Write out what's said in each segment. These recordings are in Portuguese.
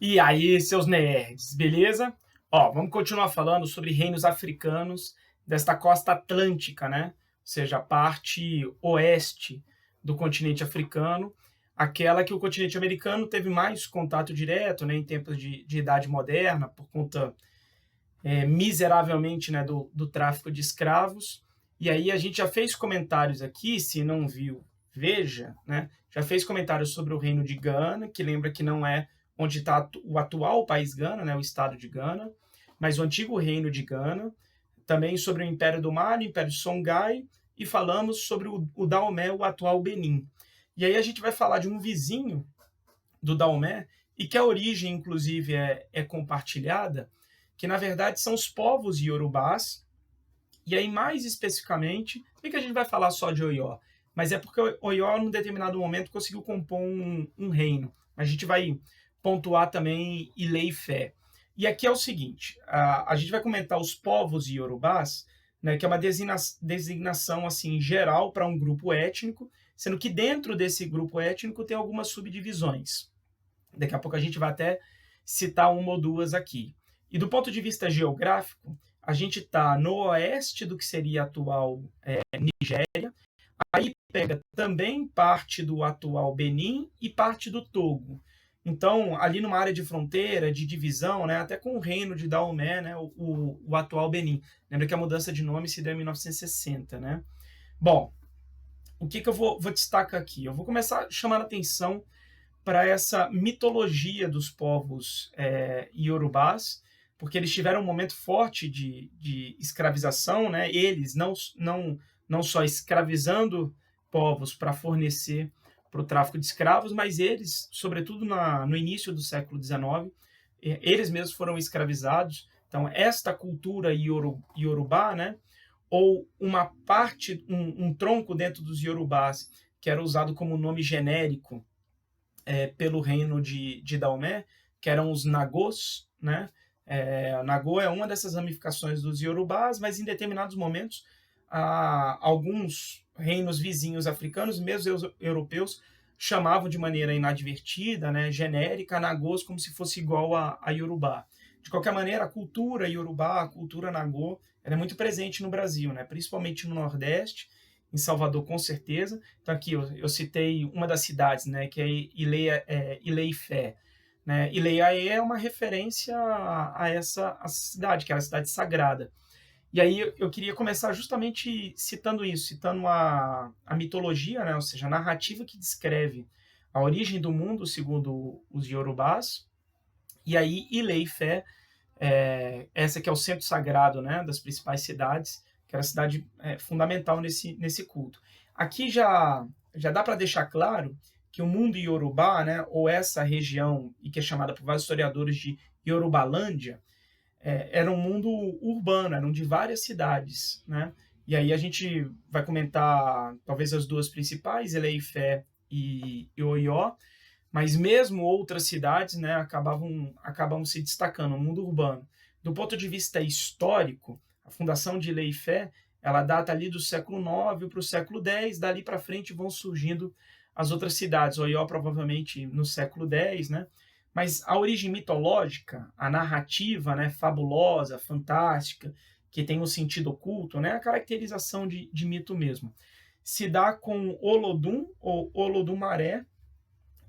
E aí, seus nerds, beleza? Ó, vamos continuar falando sobre reinos africanos desta costa atlântica, né? Ou seja, a parte oeste do continente africano, aquela que o continente americano teve mais contato direto, né, em tempos de Idade Moderna, por conta miseravelmente, né, do tráfico de escravos. E aí a gente já fez comentários aqui, se não viu, veja, né? Já fez comentários sobre o reino de Gana, que lembra que não é onde está o atual país Gana, né, o estado de Gana, mas o antigo reino de Gana. Também sobre o Império do Mali, o Império de Songhai, e falamos sobre o Daomé, o atual Benin. E aí a gente vai falar de um vizinho do Daomé, e que a origem, inclusive, é compartilhada, que na verdade são os povos iorubás, e aí mais especificamente, por que a gente vai falar só de Oió? Mas é porque Oió, num determinado momento, conseguiu compor um reino. A gente vai pontuar também Ilê-Ifé. E aqui é o seguinte, a gente vai comentar os povos iorubás, né, que é uma designação assim geral para um grupo étnico, sendo que dentro desse grupo étnico tem algumas subdivisões. Daqui a pouco a gente vai até citar uma ou duas aqui. E do ponto de vista geográfico, a gente está no oeste do que seria a atual Nigéria, aí pega também parte do atual Benin e parte do Togo. Então, ali numa área de fronteira, de divisão, né, até com o reino de Daomé, né, o atual Benin. Lembra que a mudança de nome se deu em 1960, né? Bom, o que eu vou destacar aqui? Eu vou começar chamando a atenção para essa mitologia dos povos iorubás, porque eles tiveram um momento forte de escravização, né? Eles não só escravizando povos para fornecer para o tráfico de escravos, mas eles, sobretudo no início do século XIX, eles mesmos foram escravizados. Então, esta cultura iorubá, né? Ou uma parte, um tronco dentro dos iorubás, que era usado como nome genérico pelo reino de Daomé, que eram os Nagôs, né? Nagô é uma dessas ramificações dos Yorubás, mas em determinados momentos alguns reinos vizinhos africanos, mesmo europeus, chamavam de maneira inadvertida, né, genérica, Nagôs como se fosse igual a Yorubá. De qualquer maneira, a cultura Yorubá, a cultura Nagô, ela é muito presente no Brasil, né, principalmente no Nordeste, em Salvador com certeza. Então aqui eu citei uma das cidades, né, que é Ilê-Ifé. Né? Ileiaê é uma referência a essa cidade, que era a cidade sagrada. E aí eu queria começar justamente citando isso, citando a mitologia, né? Ou seja, a narrativa que descreve a origem do mundo segundo os Yorubás. E aí Ilê-Ifé, essa que é o centro sagrado, né, das principais cidades, que era a cidade fundamental nesse culto. Aqui já dá para deixar claro que o mundo iorubá, né, ou essa região, e que é chamada por vários historiadores de Yorubalândia, era um mundo urbano, eram de várias cidades, né? E aí a gente vai comentar talvez as duas principais, Ilê-Ifé e Oió, mas mesmo outras cidades, né, acabam se destacando no mundo urbano. Do ponto de vista histórico, a fundação de Ilê-Ifé, ela data ali do século IX para o século X, dali para frente vão surgindo as outras cidades, Oió provavelmente no século X, né? Mas a origem mitológica, a narrativa, né, fabulosa, fantástica, que tem um sentido oculto, né, a caracterização de mito mesmo, se dá com Olodum ou Olodumaré,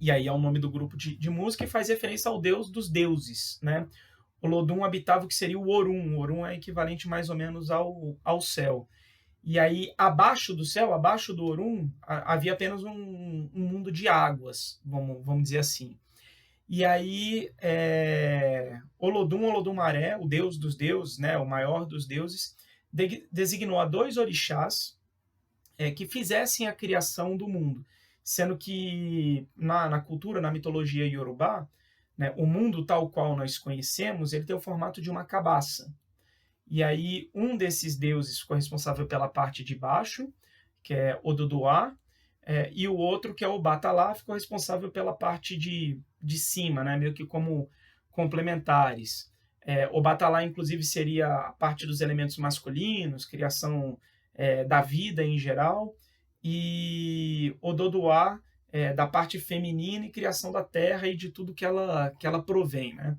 e aí é o nome do grupo de música, e faz referência ao deus dos deuses, né? Olodum habitava o que seria o Orum. O Orum é equivalente mais ou menos ao céu. E aí, abaixo do céu, abaixo do Orum, havia apenas um mundo de águas, vamos dizer assim. E aí, Olodum, Olodumaré, o deus dos deuses, né, o maior dos deuses, designou a dois orixás que fizessem a criação do mundo, sendo que na cultura, na mitologia iorubá, né, o mundo tal qual nós conhecemos, ele tem o formato de uma cabaça. E aí um desses deuses ficou responsável pela parte de baixo, que é Oduduá, e o outro, que é o Batalá, ficou responsável pela parte de cima, né, meio que como complementares. O Batalá, inclusive, seria a parte dos elementos masculinos, criação da vida em geral, e Ododuá da parte feminina e criação da terra e de tudo que ela provém, né?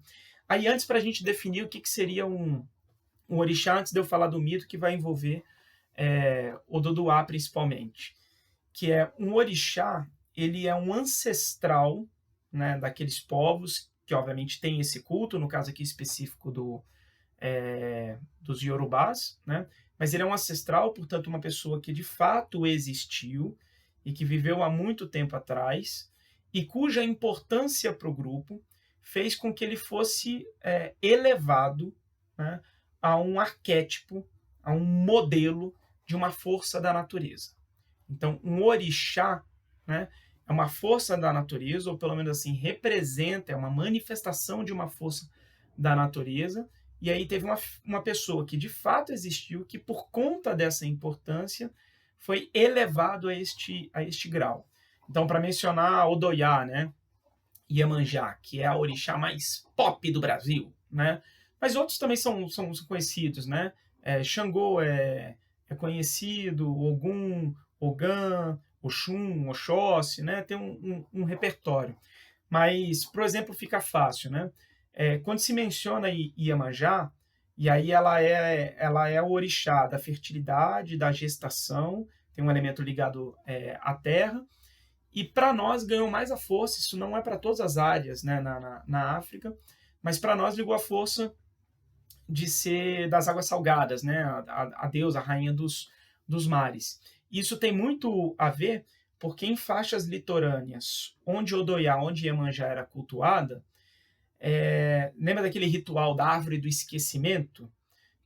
Aí, antes, para a gente definir o que, que seria um orixá, antes de eu falar do mito que vai envolver o Ododuá principalmente, que é um orixá, ele é um ancestral, né, daqueles povos que obviamente tem esse culto, no caso aqui específico dos Yorubás, né? Mas ele é um ancestral, portanto, uma pessoa que de fato existiu e que viveu há muito tempo atrás e cuja importância para o grupo fez com que ele fosse elevado, né, a um arquétipo, a um modelo de uma força da natureza. Então, um orixá, né, é uma força da natureza, ou pelo menos assim, representa, é uma manifestação de uma força da natureza. E aí teve uma pessoa que de fato existiu, que por conta dessa importância foi elevado a este grau. Então, para mencionar Odoiá, né, Iemanjá, que é a orixá mais pop do Brasil, né? Mas outros também são conhecidos, né? Xangô é conhecido, Ogum, Ogã, Oxum, Oxóssi, né? Tem um repertório. Mas, por exemplo, fica fácil, né? Quando se menciona Iemanjá, e aí ela é o orixá da fertilidade, da gestação, tem um elemento ligado à terra, e para nós ganhou mais a força, isso não é para todas as áreas, né, na África, mas para nós ligou a força de ser das águas salgadas, né, a deusa, a rainha dos mares. Isso tem muito a ver porque em faixas litorâneas, onde Odoiá, onde Iemanjá era cultuada, lembra daquele ritual da árvore do esquecimento,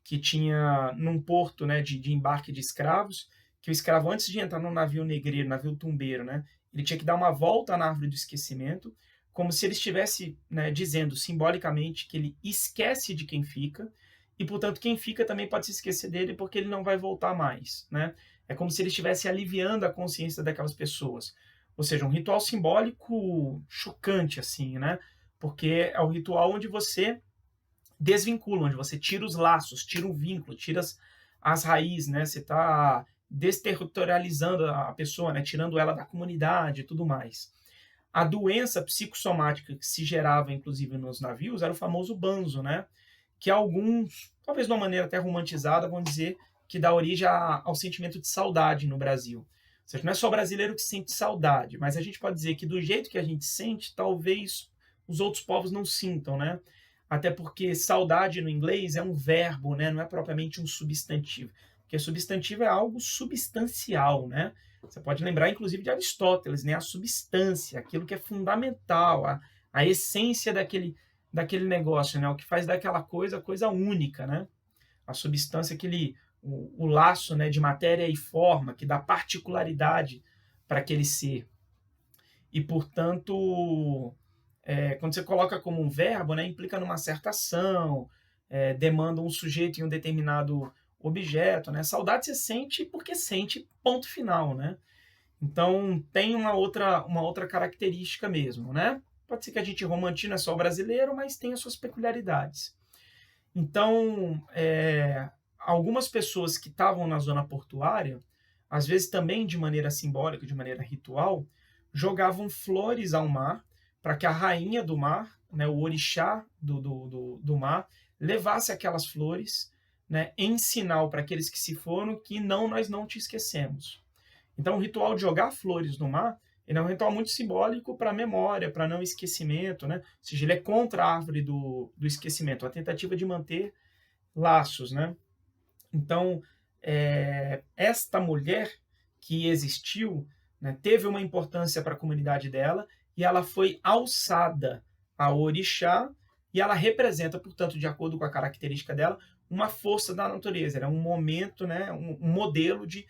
que tinha num porto, né, de embarque de escravos, que o escravo, antes de entrar no navio negreiro, navio tumbeiro, né, ele tinha que dar uma volta na árvore do esquecimento, como se ele estivesse, né, dizendo simbolicamente que ele esquece de quem fica, e, portanto, quem fica também pode se esquecer dele porque ele não vai voltar mais, né? É como se ele estivesse aliviando a consciência daquelas pessoas. Ou seja, um ritual simbólico chocante, assim, né? Porque é o ritual onde você desvincula, onde você tira os laços, tira o vínculo, tira as raízes, né? Você está desterritorializando a pessoa, né? Tirando ela da comunidade e tudo mais. A doença psicossomática que se gerava, inclusive, nos navios era o famoso banzo, né? Que alguns, talvez de uma maneira até romantizada, vão dizer que dá origem ao sentimento de saudade no Brasil. Ou seja, não é só o brasileiro que sente saudade, mas a gente pode dizer que do jeito que a gente sente, talvez os outros povos não sintam, né? Até porque saudade no inglês é um verbo, né? Não é propriamente um substantivo. Porque substantivo é algo substancial, né? Você pode lembrar, inclusive, de Aristóteles, né? A substância, aquilo que é fundamental, a essência daquele negócio, né? O que faz daquela coisa única, né? A substância, o laço, né, de matéria e forma, que dá particularidade para aquele ser. E, portanto, quando você coloca como um verbo, né, implica numa certa ação, demanda um sujeito em um determinado objeto, né? Saudade você sente porque sente, ponto final, né? Então tem uma outra característica mesmo, né? Pode ser que a gente romantize, não é só o brasileiro, mas tem as suas peculiaridades. Então, algumas pessoas que estavam na zona portuária, às vezes também de maneira simbólica, de maneira ritual, jogavam flores ao mar para que a rainha do mar, né, o orixá do mar, levasse aquelas flores, né, em sinal para aqueles que se foram que nós não te esquecemos. Então, o ritual de jogar flores no mar ele é um ritual muito simbólico para a memória, para não esquecimento, né? Ou seja, ele é contra a árvore do esquecimento, a tentativa de manter laços, né? Então, esta mulher que existiu, né, teve uma importância para a comunidade dela e ela foi alçada a orixá e ela representa, portanto, de acordo com a característica dela, uma força da natureza. Era um momento, né, um modelo de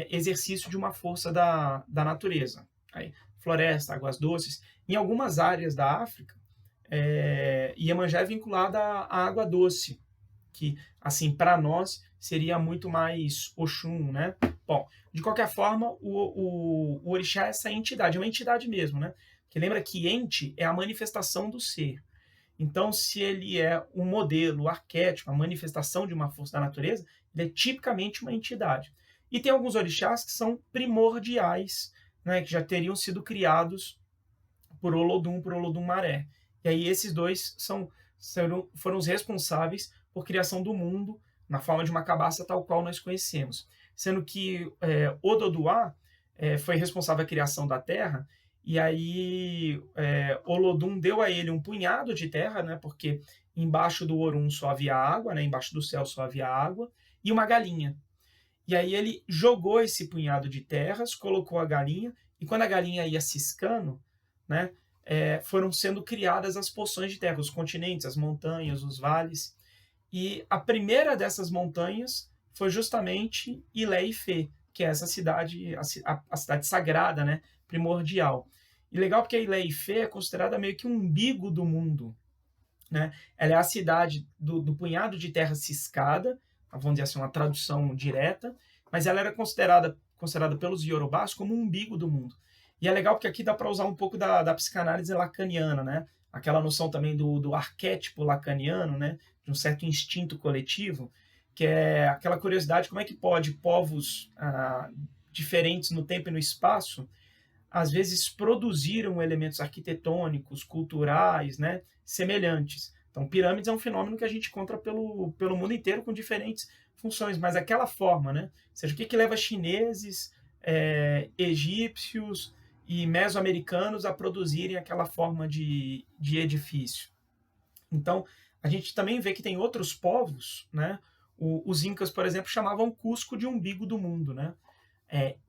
exercício de uma força da natureza. Aí, floresta, águas doces. Em algumas áreas da África, Iemanjá é vinculada à água doce, que, assim, para nós seria muito mais Oxum, né? Bom, de qualquer forma, o orixá é essa entidade, é uma entidade mesmo, né? Que lembra que ente é a manifestação do ser. Então, se ele é um modelo, um arquétipo, a manifestação de uma força da natureza, ele é tipicamente uma entidade. E tem alguns orixás que são primordiais né, que já teriam sido criados por Olodum Maré. E aí esses dois foram os responsáveis por criação do mundo na forma de uma cabaça tal qual nós conhecemos. Sendo que Ododuá foi responsável pela criação da terra, e aí Olodum deu a ele um punhado de terra, né, porque embaixo do Orum só havia água, né, embaixo do céu só havia água, e uma galinha. E aí ele jogou esse punhado de terras, colocou a galinha, e quando a galinha ia ciscando, né, foram sendo criadas as porções de terra, os continentes, as montanhas, os vales. E a primeira dessas montanhas foi justamente Ilé-Ifé, que é essa cidade, a cidade sagrada, né, primordial. E legal porque Ilé-Ifé é considerada meio que um umbigo do mundo, né? Ela é a cidade do punhado de terra ciscada, vamos dizer assim, uma tradução direta, mas ela era considerada pelos iorubás como um umbigo do mundo. E é legal porque aqui dá para usar um pouco da psicanálise lacaniana, né? Aquela noção também do arquétipo lacaniano, né? De um certo instinto coletivo, que é aquela curiosidade, como é que pode povos diferentes no tempo e no espaço às vezes produziram elementos arquitetônicos, culturais, né, semelhantes. Então, pirâmides é um fenômeno que a gente encontra pelo mundo inteiro com diferentes funções, mas aquela forma, né? Ou seja, o que leva chineses, egípcios e mesoamericanos a produzirem aquela forma de edifício? Então, a gente também vê que tem outros povos, né? Os incas, por exemplo, chamavam Cusco de umbigo do mundo, né?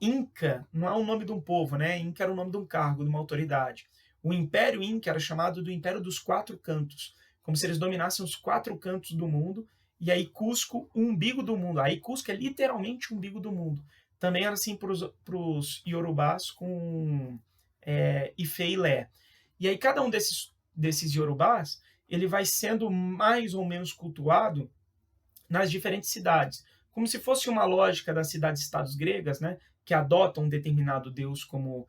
Inca não é o nome de um povo, né? Inca era o nome de um cargo, de uma autoridade. O Império Inca era chamado do Império dos Quatro Cantos, como se eles dominassem os quatro cantos do mundo, e aí Cusco, o umbigo do mundo. Aí Cusco é literalmente o umbigo do mundo. Também era assim para os iorubás com Ifé e Lé. E aí cada um desses iorubás, ele vai sendo mais ou menos cultuado nas diferentes cidades, como se fosse uma lógica das cidades-estados gregas, né, que adotam um determinado deus como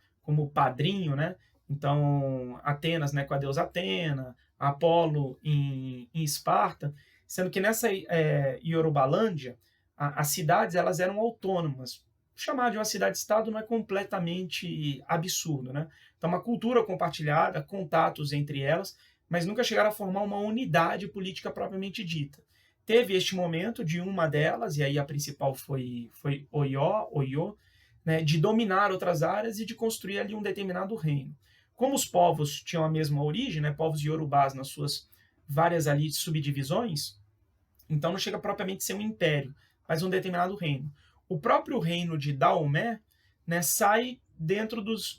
padrinho, né? Então, Atenas, né, com a deusa Atena, Apolo em Esparta, sendo que nessa Iorubalândia, as cidades elas eram autônomas. Chamar de uma cidade-estado não é completamente absurdo, né? Então, uma cultura compartilhada, contatos entre elas, mas nunca chegaram a formar uma unidade política propriamente dita. Teve este momento de uma delas, e aí a principal foi Oiô, né, de dominar outras áreas e de construir ali um determinado reino. Como os povos tinham a mesma origem, né, povos iorubás nas suas várias ali subdivisões, então não chega propriamente a ser um império, mas um determinado reino. O próprio reino de Daomé, né, sai dentro dos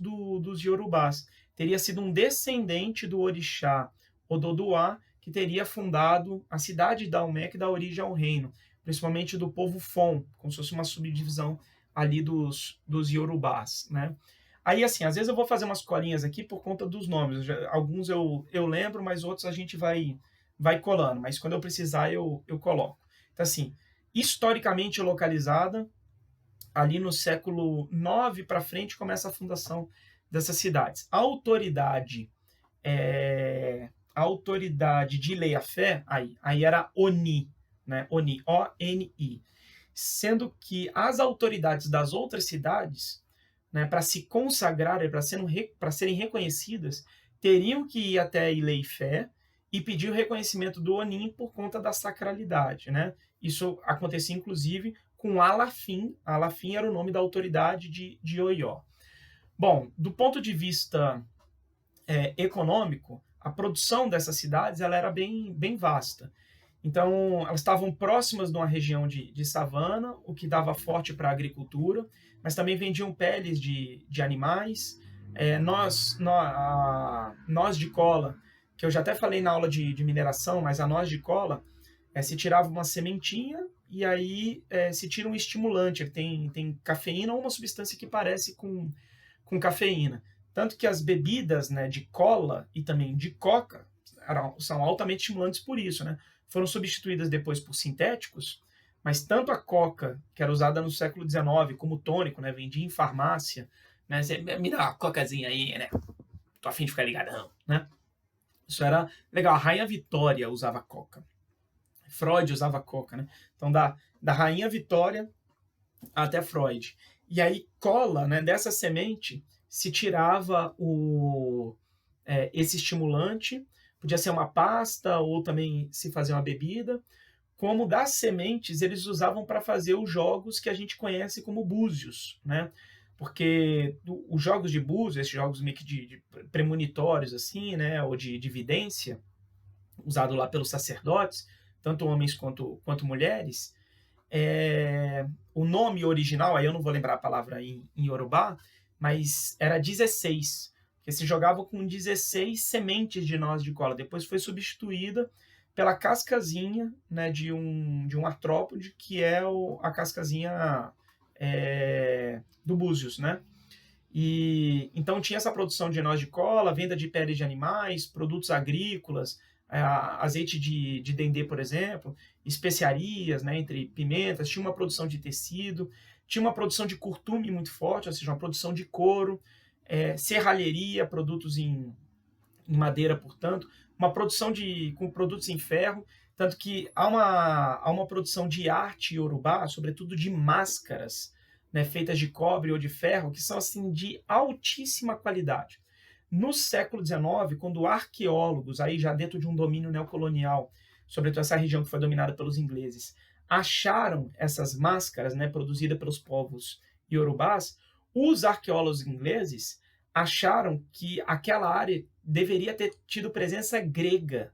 iorubás. Teria sido um descendente do orixá Ododuá, que teria fundado a cidade de Daomé, que dá origem ao reino, principalmente do povo Fon, como se fosse uma subdivisão ali dos iorubás, né? Aí, assim, às vezes eu vou fazer umas colinhas aqui por conta dos nomes. Alguns eu lembro, mas outros a gente vai colando. Mas quando eu precisar, eu coloco. Então, assim, historicamente localizada, ali no século IX para frente começa a fundação dessas cidades. A autoridade de lei-a-fé, aí era Oni, né? Oni, O-N-I. Sendo que as autoridades das outras cidades, né, para se consagrarem, para serem reconhecidas, teriam que ir até Ilé-Ifé e pedir o reconhecimento do Onim por conta da sacralidade, né? Isso acontecia, inclusive, com Alafim. Alafim era o nome da autoridade de Oió. Bom, do ponto de vista econômico, a produção dessas cidades ela era bem vasta. Então, elas estavam próximas de uma região de savana, o que dava forte para a agricultura, mas também vendiam peles de animais. Noz de cola, que eu já até falei na aula de mineração, mas a noz de cola, se tirava uma sementinha e aí se tira um estimulante, ele tem cafeína ou uma substância que parece com cafeína. Tanto que as bebidas, né, de cola e também de coca são altamente estimulantes por isso, né? Foram substituídas depois por sintéticos, mas tanto a coca, que era usada no século XIX como tônico, né, vendia em farmácia, né, você me dá uma cocazinha aí, né, tô a fim de ficar ligadão, né? Isso era legal. A Rainha Vitória usava coca. Freud usava coca, né? Então, da Rainha Vitória até Freud. E aí, cola, né, dessa semente, se tirava esse estimulante, podia ser uma pasta ou também se fazer uma bebida, como das sementes eles usavam para fazer os jogos que a gente conhece como búzios, né? Porque os jogos de búzios, esses jogos meio que de premonitórios, assim, né, ou de vidência, usado lá pelos sacerdotes, tanto homens quanto mulheres, o nome original, aí eu não vou lembrar a palavra em Yorubá, mas era 16, que se jogava com 16 sementes de noz de cola. Depois foi substituída pela cascazinha, né, de um artrópode, que é a cascazinha do búzios, né? E então tinha essa produção de noz de cola, venda de peles de animais, produtos agrícolas, azeite de dendê, por exemplo, especiarias, né, entre pimentas, tinha uma produção de tecido, tinha uma produção de curtume muito forte, ou seja, uma produção de couro, serralheria, produtos em madeira, portanto, uma produção com produtos em ferro, tanto que há uma produção de arte iorubá, sobretudo de máscaras, né, feitas de cobre ou de ferro, que são assim de altíssima qualidade. No século XIX, quando arqueólogos, aí já dentro de um domínio neocolonial, sobretudo essa região que foi dominada pelos ingleses, acharam essas máscaras, né, produzidas pelos povos iorubás, os arqueólogos ingleses acharam que aquela área deveria ter tido presença grega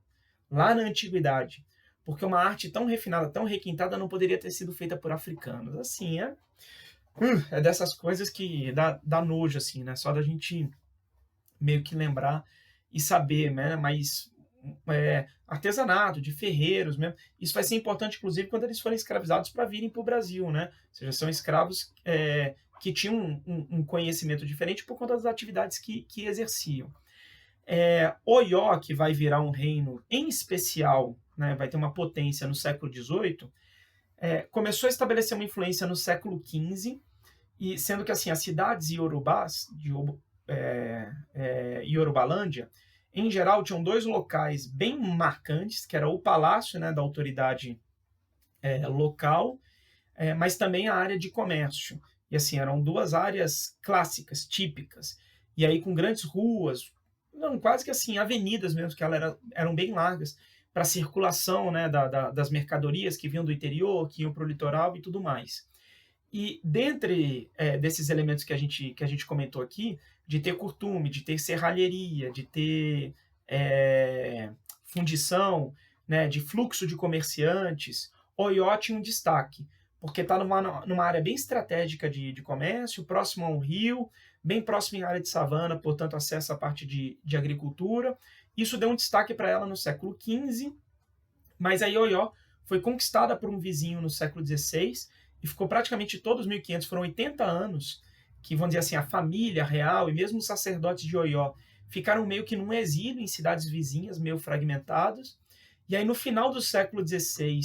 lá na antiguidade, porque uma arte tão refinada, tão requintada, não poderia ter sido feita por africanos. Assim, é dessas coisas que dá nojo, assim, né? Só da gente meio que lembrar e saber, né? Mas artesanato, de ferreiros mesmo, isso vai ser importante, inclusive, quando eles forem escravizados para virem para o Brasil, né? Ou seja, são escravos que tinham um conhecimento diferente por conta das atividades que exerciam. Oió, que vai virar um reino em especial, né, vai ter uma potência no século XVIII, começou a estabelecer uma influência no século XV, e sendo que assim as cidades iorubás, Iorubalândia, em geral tinham dois locais bem marcantes, que era o palácio, né, da autoridade local, mas também a área de comércio. E assim, eram duas áreas clássicas, típicas, e aí com grandes ruas, não, quase que assim, avenidas mesmo, que elas eram bem largas, para circulação, né, das mercadorias que vinham do interior, que iam para o litoral e tudo mais. E dentre desses elementos que a gente comentou aqui, de ter curtume, de ter serralheria, de ter fundição, né, de fluxo de comerciantes, Oió tinha um destaque, porque está numa área bem estratégica de comércio, próximo a um rio, bem próximo em área de savana, portanto acesso à parte de agricultura. Isso deu um destaque para ela no século XV, mas aí Oió foi conquistada por um vizinho no século XVI e ficou praticamente todos os 1500, foram 80 anos, que vamos dizer assim, a família real e mesmo os sacerdotes de Oió ficaram meio que num exílio em cidades vizinhas, meio fragmentados. E aí no final do século XVI,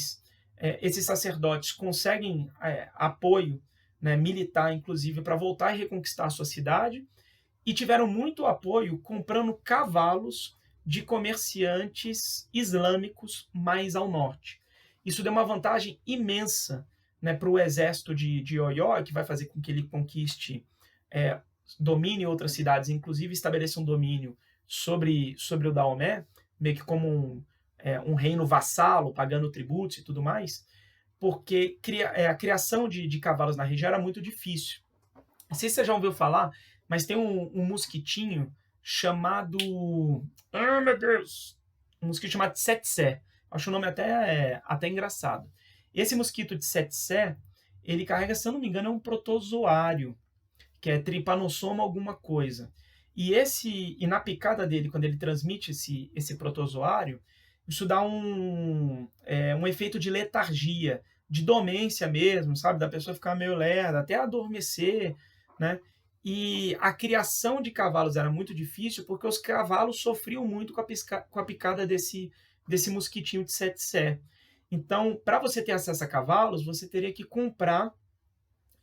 esses sacerdotes conseguem apoio, né, militar, inclusive, para voltar e reconquistar a sua cidade, e tiveram muito apoio comprando cavalos de comerciantes islâmicos mais ao norte. Isso deu uma vantagem imensa, né, para o exército de Oió, que vai fazer com que ele conquiste, domine outras cidades, inclusive estabeleça um domínio sobre o Daomé, meio que como um reino vassalo, pagando tributos e tudo mais, porque a criação de cavalos na região era muito difícil. Não sei se você já ouviu falar, mas tem um mosquitinho chamado... Ah, meu Deus! Um mosquito chamado tsetse. Acho o nome até engraçado. Esse mosquito de tsetse, ele carrega, se eu não me engano, é um protozoário, que é Trypanosoma alguma coisa. E na picada dele, quando ele transmite esse protozoário, isso dá um efeito de letargia, de dormência mesmo, sabe? Da pessoa ficar meio lerda, até adormecer, né? E a criação de cavalos era muito difícil porque os cavalos sofriam muito com a picada desse mosquitinho de tsetse. Então, para você ter acesso a cavalos, você teria que comprar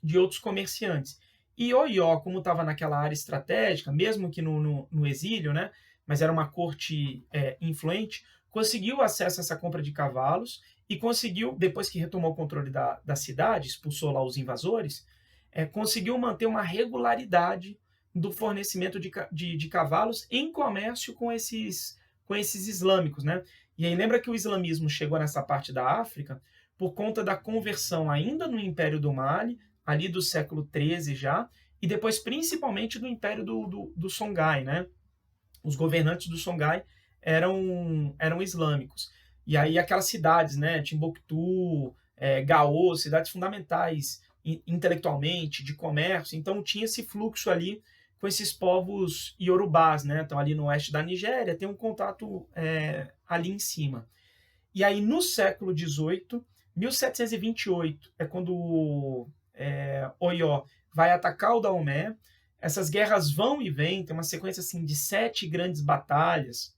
de outros comerciantes. E Oió, como estava naquela área estratégica, mesmo que no exílio, né, mas era uma corte influente, conseguiu acesso a essa compra de cavalos e conseguiu, depois que retomou o controle da cidade, expulsou lá os invasores, conseguiu manter uma regularidade do fornecimento de cavalos em comércio com esses islâmicos, né? E aí lembra que o islamismo chegou nessa parte da África por conta da conversão ainda no Império do Mali, ali do século XIII já, e depois principalmente do Império do Songhai, né? Os governantes do Songhai eram islâmicos. E aí aquelas cidades, né? Timbuktu, Gao, cidades fundamentais intelectualmente, de comércio, então tinha esse fluxo ali com esses povos iorubás, né? Então ali no oeste da Nigéria tem um contato ali em cima. E aí no século XVIII, 1728, é quando Oió vai atacar o Daomé. Essas guerras vão e vêm, tem uma sequência assim, de 7 grandes batalhas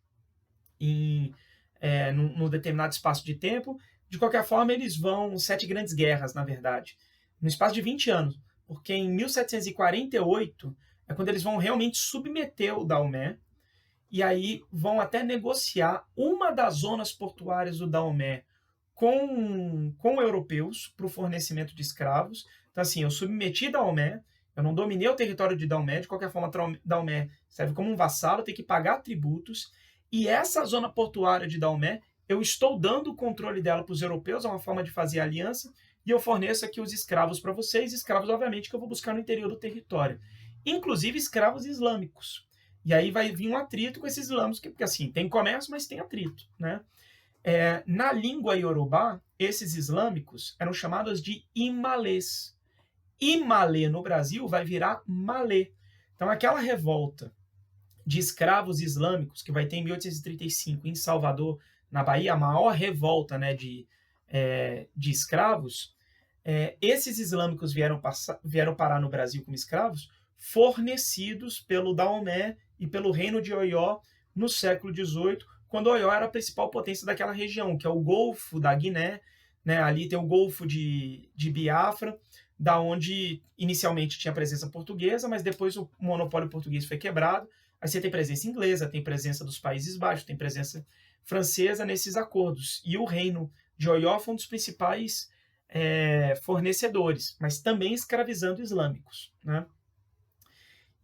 num determinado espaço de tempo. De qualquer forma, eles vão, 7 grandes guerras, na verdade, no espaço de 20 anos, porque em 1748 é quando eles vão realmente submeter o Daomé, e aí vão até negociar uma das zonas portuárias do Daomé com europeus para o fornecimento de escravos. Então, assim, eu submeti Daomé, eu não dominei o território de Daomé, de qualquer forma, Daomé serve como um vassalo, tem que pagar tributos, e essa zona portuária de Daomé, eu estou dando o controle dela para os europeus, é uma forma de fazer aliança, e eu forneço aqui os escravos para vocês, escravos, obviamente, que eu vou buscar no interior do território. Inclusive escravos islâmicos. E aí vai vir um atrito com esses islâmicos, porque assim, tem comércio, mas tem atrito, né? Na língua iorubá, esses islâmicos eram chamados de imalês. Imalê no Brasil vai virar malê. Então aquela revolta de escravos islâmicos que vai ter em 1835 em Salvador, na Bahia, a maior revolta, né, de escravos, esses islâmicos vieram parar no Brasil como escravos, fornecidos pelo Daomé e pelo reino de Oió no século XVIII, quando Oió era a principal potência daquela região, que é o Golfo da Guiné, né? Ali tem o Golfo de Biafra, da onde inicialmente tinha presença portuguesa, mas depois o monopólio português foi quebrado. Aí você tem presença inglesa, tem presença dos Países Baixos, tem presença francesa nesses acordos. E o reino de Oió foi um dos principais fornecedores, mas também escravizando islâmicos, né?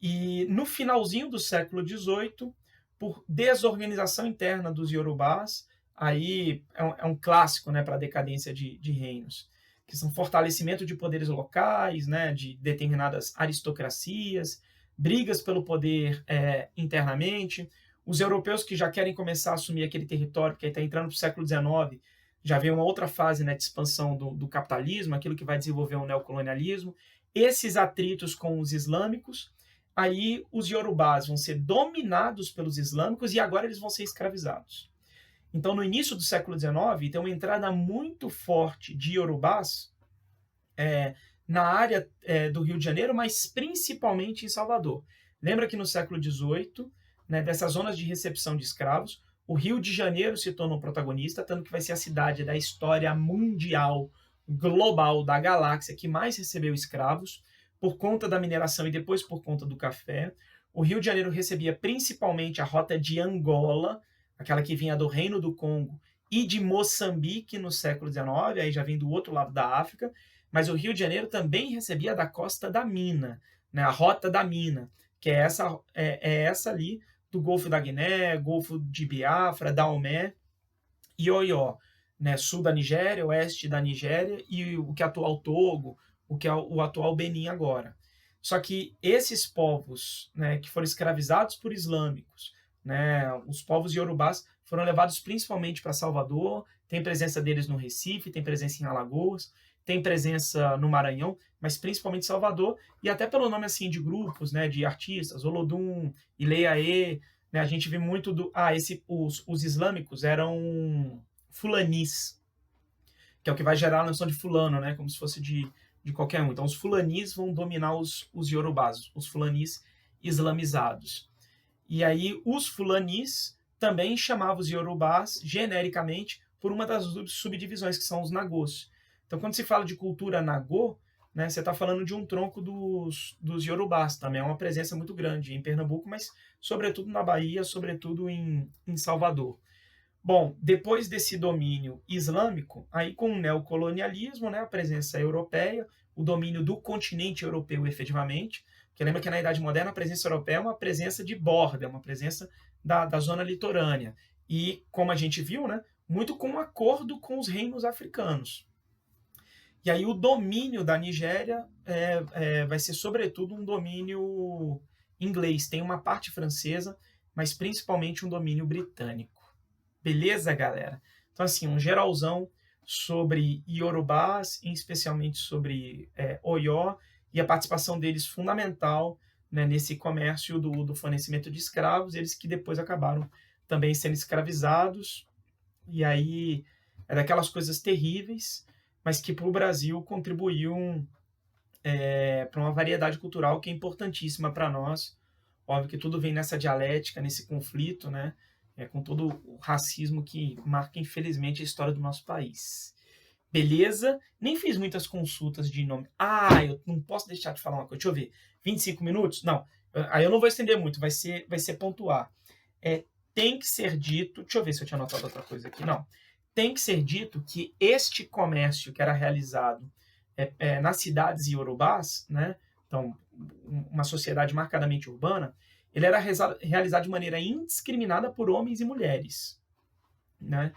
E no finalzinho do século XVIII, por desorganização interna dos iorubás, aí é um clássico, né, para a decadência de reinos, que são fortalecimento de poderes locais, né, de determinadas aristocracias, brigas pelo poder internamente. Os europeus que já querem começar a assumir aquele território, que está entrando para o século XIX, já vem uma outra fase, né, de expansão do capitalismo, aquilo que vai desenvolver o neocolonialismo. Esses atritos com os islâmicos, aí os iorubás vão ser dominados pelos islâmicos e agora eles vão ser escravizados. Então, no início do século XIX, tem uma entrada muito forte de iorubás na área do Rio de Janeiro, mas principalmente em Salvador. Lembra que no século XVIII, né, dessas zonas de recepção de escravos, o Rio de Janeiro se tornou protagonista, tanto que vai ser a cidade da história mundial, global, da galáxia, que mais recebeu escravos, por conta da mineração e depois por conta do café. O Rio de Janeiro recebia principalmente a rota de Angola, aquela que vinha do Reino do Congo, e de Moçambique no século XIX, aí já vem do outro lado da África, mas o Rio de Janeiro também recebia da Costa da Mina, né, a Rota da Mina, que é essa ali do Golfo da Guiné, Golfo de Biafra, Daomé e Oió, né, sul da Nigéria, oeste da Nigéria e o que é atual Togo, o que é o atual Benin agora. Só que esses povos, né, que foram escravizados por islâmicos, né, os povos iorubás foram levados principalmente para Salvador, tem presença deles no Recife, tem presença em Alagoas, tem presença no Maranhão, mas principalmente em Salvador, e até pelo nome assim de grupos, né, de artistas, Olodum, Ileaê, né, a gente vê muito os islâmicos eram fulanis, que é o que vai gerar a noção de fulano, né, como se fosse de qualquer um. Então os fulanis vão dominar os iorubás, os fulanis islamizados. E aí os fulanis também chamavam os iorubás genericamente por uma das subdivisões, que são os nagôs. Então, quando se fala de cultura nagô, né, você está falando de um tronco dos iorubás, também é uma presença muito grande em Pernambuco, mas sobretudo na Bahia, sobretudo em Salvador. Bom, depois desse domínio islâmico, aí com o neocolonialismo, né, a presença europeia, o domínio do continente europeu efetivamente, Porque lembra que na Idade Moderna a presença europeia é uma presença de borda, é uma presença da zona litorânea. E, como a gente viu, né, muito com um acordo com os reinos africanos. E aí o domínio da Nigéria vai ser, sobretudo, um domínio inglês. Tem uma parte francesa, mas principalmente um domínio britânico. Beleza, galera? Então, assim, um geralzão sobre Iorubás, especialmente sobre Oió, e a participação deles fundamental, né, nesse comércio do fornecimento de escravos, eles que depois acabaram também sendo escravizados, e aí é daquelas coisas terríveis, mas que para o Brasil contribuíam para uma variedade cultural que é importantíssima para nós. Óbvio que tudo vem nessa dialética, nesse conflito, né? Com todo o racismo que marca, infelizmente, a história do nosso país. Beleza? Nem fiz muitas consultas de nome. Ah, eu não posso deixar de falar uma coisa. Deixa eu ver. 25 minutos? Não. Aí eu não vou estender muito, vai ser pontuar. Tem que ser dito... Deixa eu ver se eu tinha anotado outra coisa aqui. Não. Tem que ser dito que este comércio que era realizado nas cidades iorubás, né? Então, uma sociedade marcadamente urbana, ele era realizado de maneira indiscriminada por homens e mulheres, né?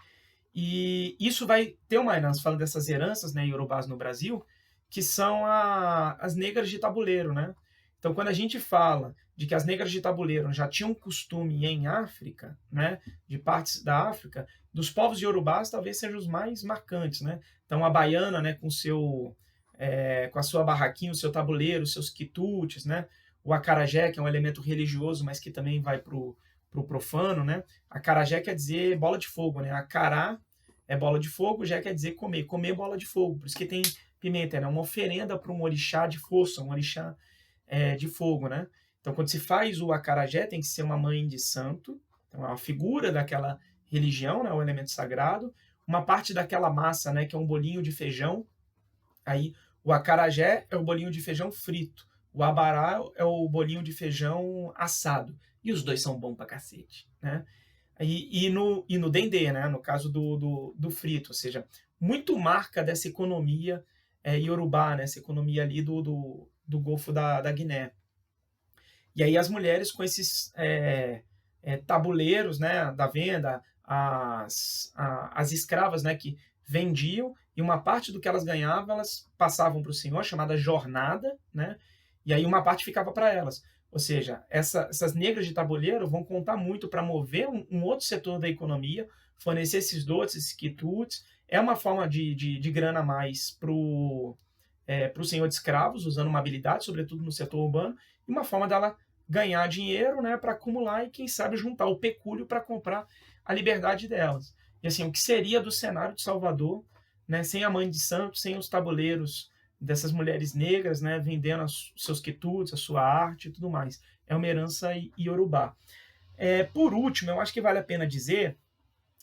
E isso vai ter uma herança, falando dessas heranças, né, iorubás no Brasil, que são as negras de tabuleiro, né? Então, quando a gente fala de que as negras de tabuleiro já tinham costume em África, né, de partes da África, dos povos iorubás talvez sejam os mais marcantes, né? Então, a baiana, né, com a sua barraquinha, o seu tabuleiro, os seus quitutes, né? O acarajé, que é um elemento religioso, mas que também vai pro profano, né? Acarajé quer dizer bola de fogo, né? Acará é bola de fogo, já quer dizer comer. Comer bola de fogo. Por isso que tem pimenta, né? Uma oferenda para um orixá de força, um orixá de fogo, né? Então, quando se faz o acarajé, tem que ser uma mãe de santo, então é uma figura daquela religião, né? O elemento sagrado. Uma parte daquela massa, né? Que é um bolinho de feijão. Aí, o acarajé é o bolinho de feijão frito. O abará é o bolinho de feijão assado. E os dois são bons pra cacete, né? E no dendê, né? No caso do frito, ou seja, muito marca dessa economia iorubá, né? Essa economia ali do Golfo da Guiné. E aí as mulheres com esses tabuleiros, né, da venda, as escravas, né, que vendiam, e uma parte do que elas ganhavam, elas passavam para o senhor, chamada jornada, né? E aí uma parte ficava para elas. Ou seja, essas negras de tabuleiro vão contar muito para mover um outro setor da economia, fornecer esses doces, esses quitutes. É uma forma de grana a mais para o senhor de escravos, usando uma habilidade, sobretudo no setor urbano, e uma forma dela ganhar dinheiro, né, para acumular e, quem sabe, juntar o pecúlio para comprar a liberdade delas. E assim, o que seria do cenário de Salvador, né, sem a mãe de santo, sem os tabuleiros dessas mulheres negras, né, vendendo os seus quitutes, a sua arte e tudo mais. É uma herança iorubá. Por último, eu acho que vale a pena dizer,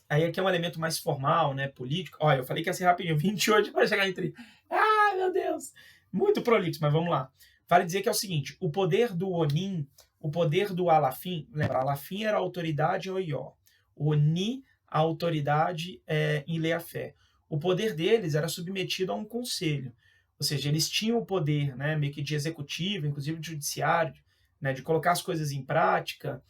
aí aqui é um elemento mais formal, né, político. Olha, eu falei que ia ser rapidinho, 28 para chegar em 30. Ah, meu Deus! Muito prolixo, mas vamos lá. Vale dizer que é o seguinte, o poder do Onim, o poder do Alafim, lembra, Alafim era a autoridade em Oió, o Oni, a autoridade em Leafé. O poder deles era submetido a um conselho, ou seja, eles tinham o poder, né, meio que de executivo, inclusive de judiciário, né, de colocar as coisas em prática,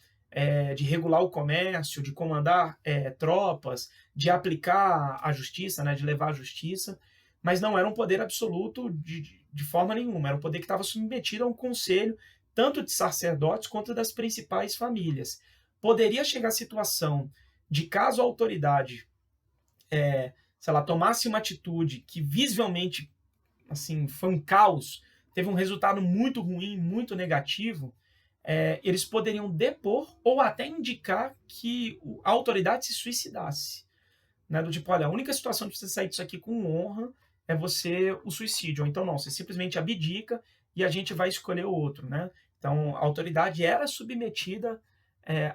de regular o comércio, de comandar tropas, de aplicar a justiça, né, de levar a justiça, mas não era um poder absoluto de forma nenhuma, era um poder que estava submetido a um conselho, tanto de sacerdotes quanto das principais famílias. Poderia chegar a situação de, caso a autoridade se ela tomasse uma atitude que visivelmente assim, foi um caos, teve um resultado muito ruim, muito negativo, eles poderiam depor ou até indicar que a autoridade se suicidasse. Né? Do tipo, olha, a única situação de você sair disso aqui com honra é o suicídio. Ou então não, você simplesmente abdica e a gente vai escolher o outro. Né? Então, a autoridade era submetida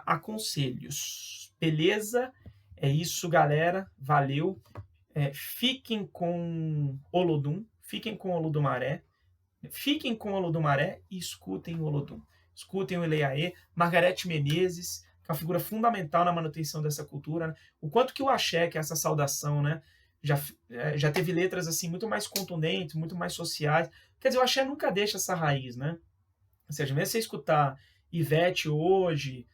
a conselhos. Beleza? É isso, galera. Valeu. Fiquem com Olodum. Fiquem com Olodumaré. Fiquem com Olodumaré e escutem o Olodum. Escutem o Ileaê, Margarete Menezes, que é uma figura fundamental na manutenção dessa cultura. Né? O quanto que o axé, que é essa saudação, né, já teve letras assim muito mais contundentes, muito mais sociais. Quer dizer, o axé nunca deixa essa raiz, né? Ou seja, mesmo você escutar Ivete hoje,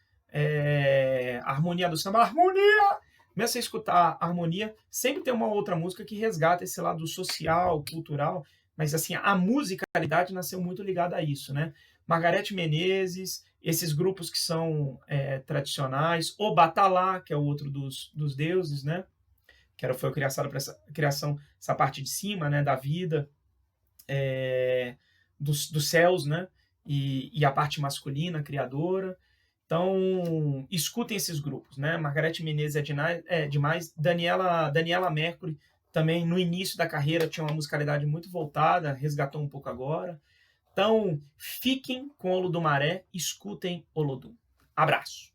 Harmonia do Samba, Harmonia! Mesmo você escutar Harmonia, sempre tem uma outra música que resgata esse lado social, cultural, mas assim, a musicalidade nasceu muito ligada a isso, né? Margareth Menezes, esses grupos que são tradicionais, o Batalá, que é o outro dos deuses, né? Foi criação para essa criação, essa parte de cima, né, da vida, dos céus, né? E a parte masculina, criadora. Então, escutem esses grupos, né? Margareth Menezes é demais. Daniela Mercury também, no início da carreira, tinha uma musicalidade muito voltada, resgatou um pouco agora. Então, fiquem com Olodumaré, escutem Olodum. Abraço!